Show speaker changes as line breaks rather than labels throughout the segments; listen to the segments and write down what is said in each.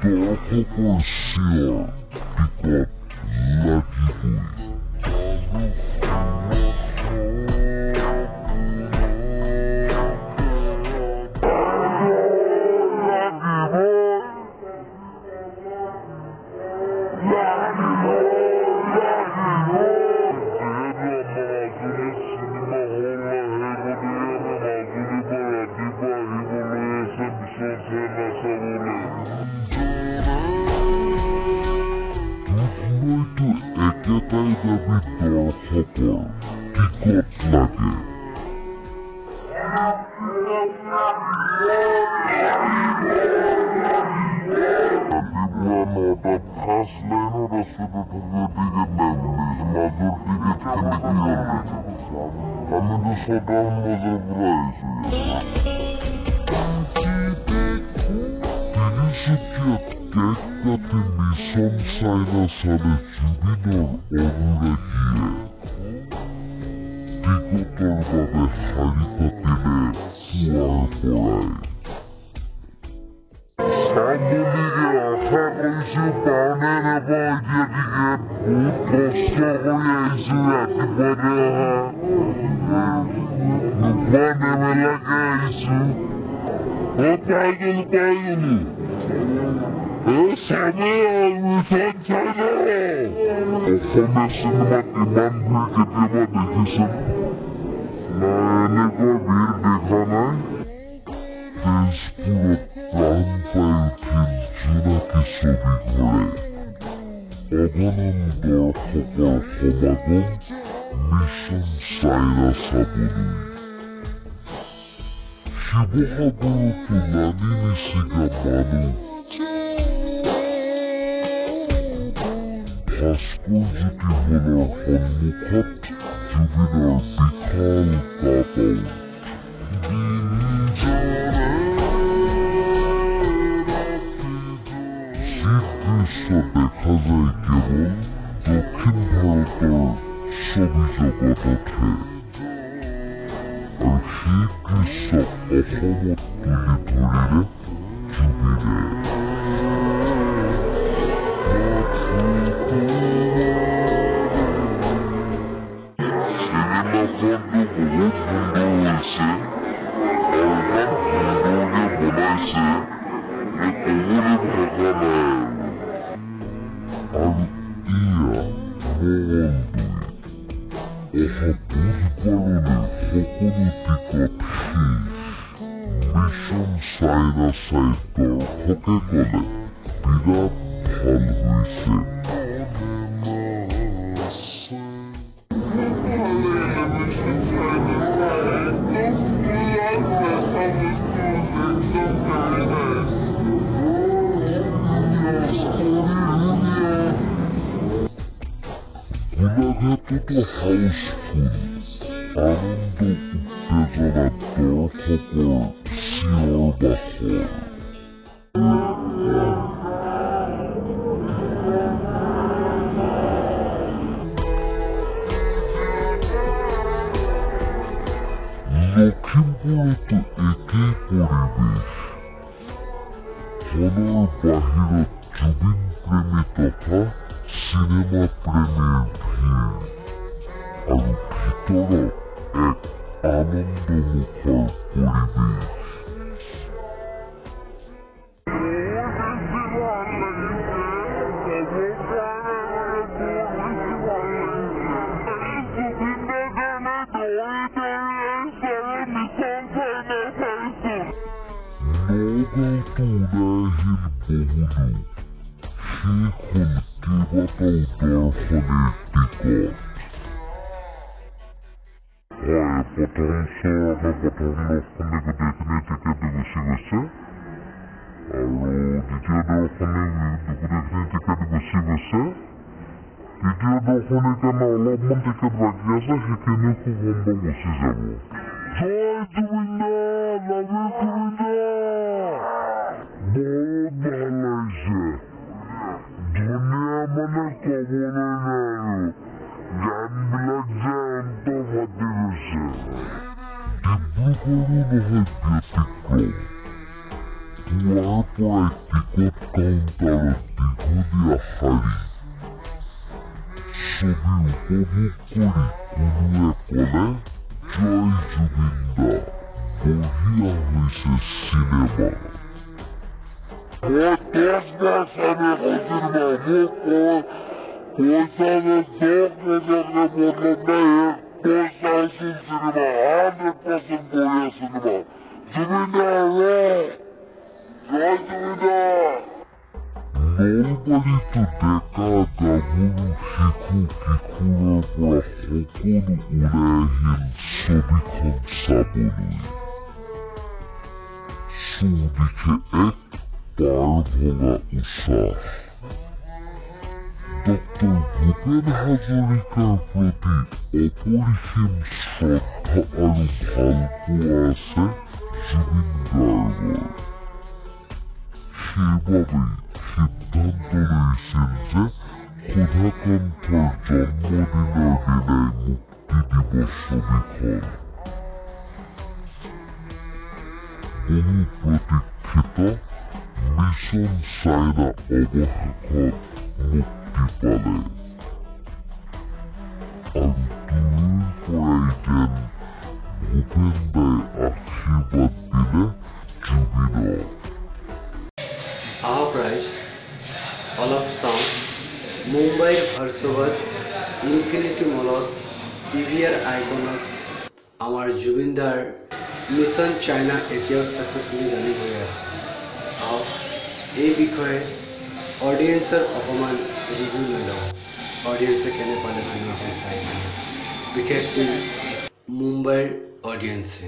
দৰ্শকৰ চিঞৰ টিকট লাগিবই। দুধনৈতো একেটাই দাবী দৰ্শকৰ টিকট লাগে। ৰাতিপুৱা ৯টাত ফাৰ্ষ্ট লাইনত আছো, তথাপিও টিকেট নাই বুলি মাজৰ টিকেট কেনেকৈ হ'ল? আমিতো ৬টামান বজাৰ পৰা আহিছো। তিনিচুকীয়াত কেক কাটি মিছন চাইনা চালে জুবিনৰ অনুৰাগীয়ে। টিকটৰ বাবে শাৰী পাতিলে পুৱাৰ পৰাই। চাবলৈকে আশা কৰিছো পাওঁনে নাপাওঁ এতিয়া টিকেট। বহুত কষ্ট কৰি আহিছো ৰাতিপুৱাতে অহা, নোপোৱা নেমেলাকে আহিছো। পাই গলো চামেই আৰু মিছন চাইনা। অসমীয়া চিনেমাত ইমান ভিৰ কেতিয়াবা দেখিছে? এনেকুৱা ভিৰ দেখা নাই। তেজপুৰত প্ৰাণ পাই উঠিল জোনাকী ছবি ঘৰে। অগণন দৰ্শকৰ সমাগম মিছন চাইনা চাবলৈ। শিৱসাগৰতো নামি নিচিগা মানুহ। ভাস্কৰজ্যোতি হলৰ সন্মুখত জুবিনৰ বিশাল কাপৌট। যি দৃশ্য দেখা যায় কেৱল দক্ষিণ ভাৰতৰ ছবি জগততহে, আৰু সেই দৃশ্য অসমত তুলি ধৰিলে জুবিনে। চিনেমাখনটো বহুত সুন্দৰ হৈছে আৰু ইমান সুন্দৰকে বনাইছে যে ক'বলৈ ভাষা নাই। আৰু এয়া মঙলদৈ। অহা বুধবাৰলৈ সকলো টিকট শেষ। মিছন চাইনা চাই দৰ্শকে ক'লে বিৰাট ভাল হৈছে। গোলাঘাটতো হাউচফুল। আনন্দ উত্তেজনাত দৰ্শকৰ চিঞৰ বাখৰ। লখিমপুৰতো একেই পৰিৱেশ। হলৰ বাহিৰত জুবিন প্ৰেমী তথা চিনেমা প্ৰেমীৰ ভিৰ, আৰু ভিতৰত এক আনন্দমুখৰ পৰিৱেশ। নগাঁওতো ওলাই আহিল বহুলো। শেষ হ'ল কেইবাটাও দৰ্শনীৰ টিকট। প্ৰথম দৰ্শনে গোটেইখিনি টিকেট গুচি গৈছে, আৰু দ্বিতীয় দৰ্শনে গোটেইখিনি টিকেট গুচি গৈছে। তৃতীয় দৰ্শনীৰ কাৰণে অলপমান টিকেট বাকী আছে, সেইখিনিও খুব সম্ভৱ গুচি যাব। জয় জুবিন দা, লাভ ইউ জুবিন দা। বহুত ভাল লাগিছে, ধুনীয়া মানে ক'বলৈ নাই আৰু। গানবিলাক যে অন্ত ফাটি গৈছে। ডিব্ৰুগড়ো নহয় ব্যতিক্ৰম। পুৱাৰ পৰা টিকট কাউন্টাৰত দীঘলীয়া শাৰী ছবি উপভোগ কৰি কোনোৱে ক'লে জয় জুবিন দা বঢ়িয়া হৈছে চিনেমা। মই 10 বাৰ চাই এখন চিনেমা মোক পইচা যে জক নিদিয়াকে মতলব নাই পইচা আছিল চিনেমা 100% বঢ়িয়া চিনেমা জুবিন দা জয় জুবিন দা। নলবাৰীতো ডেকা গাভৰু শিশু কিশোৰৰ পৰা সকলো ওলাই আহিল ছবিখন চাবলৈ। চৌদিশে এক পাৰ ভঙা উৎসাহ। ডক্টৰ ভূপেন হাজৰিকাৰ প্ৰতি অপৰিসীম শ্ৰদ্ধা আৰু ভালপোৱা আছে জুবিন গাৰ্গৰ। সেইবাবেই সিদ্ধান্ত লৈছিল যে সুধাকান্তৰ জন্মদিনৰ দিনাই মুক্তি দিব ছবিখন। বহু প্ৰতীক্ষিত মিছন চাইনা অৱশেষত মুক্তি পালে আৰু দূৰৰ পৰাই যেন ভূপেন দাই আশীৰ্বাদ দিলে জুবিনক।
আহক ৰাইজ অলপ চাওঁ মুম্বাইৰ ভাৰ্চোভাত ইনফিনিটি মলত PVR আইকনত আমাৰ জুবিনদাৰ মিছন চাইনা এতিয়াও ছাকচেছফুলি ৰানিং হৈ আছে। আহক এই বিষয়ে অডিয়েন্সৰ অকণমান ৰিভিউ লৈ লওঁ। অডিয়েন্সে কেনে পালে চিনেমাখন চাই বিশেষকৈ মুম্বাইৰ অডিয়েন্সে।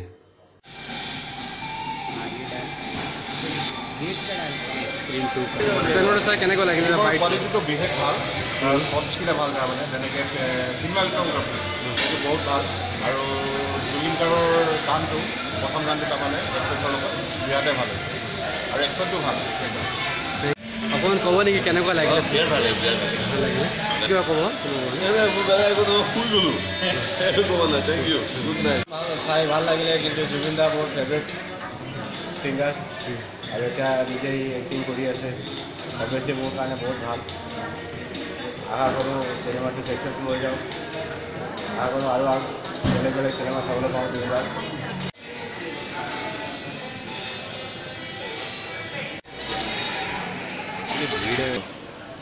চিনেমাটো চাই কেনেকুৱা লাগিলে?
কোৱালিটিটো বিশেষ ভাল আৰু চব স্ক্ৰীনে ভাল তাৰমানে যেনেকৈ চিনেমাগ্ৰাফী সেইটো বহুত ভাল আৰু জুবিন গাৰ্গৰ গানটো প্ৰথম গানটো তাৰমানে এক্ট্ৰেছৰ লগত বিৰাটেই ভাল হৈছে আৰু একশ্যনটো ভাল
অকণমান ক'ব নেকি কেনেকুৱা লাগিলে? ভাল লাগিলে কিবা ক'ব?
শুই গ'লোঁ সেইটো ক'ব নাই। Thank you good night. চাই ভাল লাগিলে কিন্তু জুবিন দা মোৰ ফেভৰেট ছিংগাৰ আৰু এতিয়া নিজেই এক্টিং কৰি আছে অভিয়াছলি মোৰ কাৰণে বহুত ভাল। আশা কৰোঁ চিনেমাটো ছাকচেছফুল হৈ যাওক। আশা কৰোঁ আৰু বেলেগ বেলেগ চিনেমা চাবলৈ পাওঁ এইবাৰ।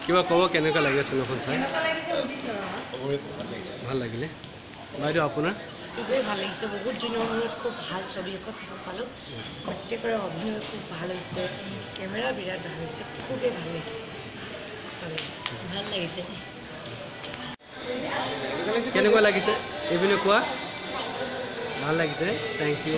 কিবা ক'ব কেনেকুৱা লাগিলে চিনেমাখন চাই? ভাল লাগিলে। বাইদেউ আপোনাৰ?
খুবেই ভাল লাগিছে। বহুত দিনৰ মূৰত খুব ভাল ছবি এখন চাব পালোঁ। প্ৰত্যেকৰে অভিনয় খুব ভাল হৈছে, কেমেৰা বিৰাট ভাল হৈছে, খুবেই ভাল হৈছে। ভাল লাগিছে।
কেনেকুৱা লাগিছে এইপিনে কোৱা? ভাল লাগিছে। Thank U.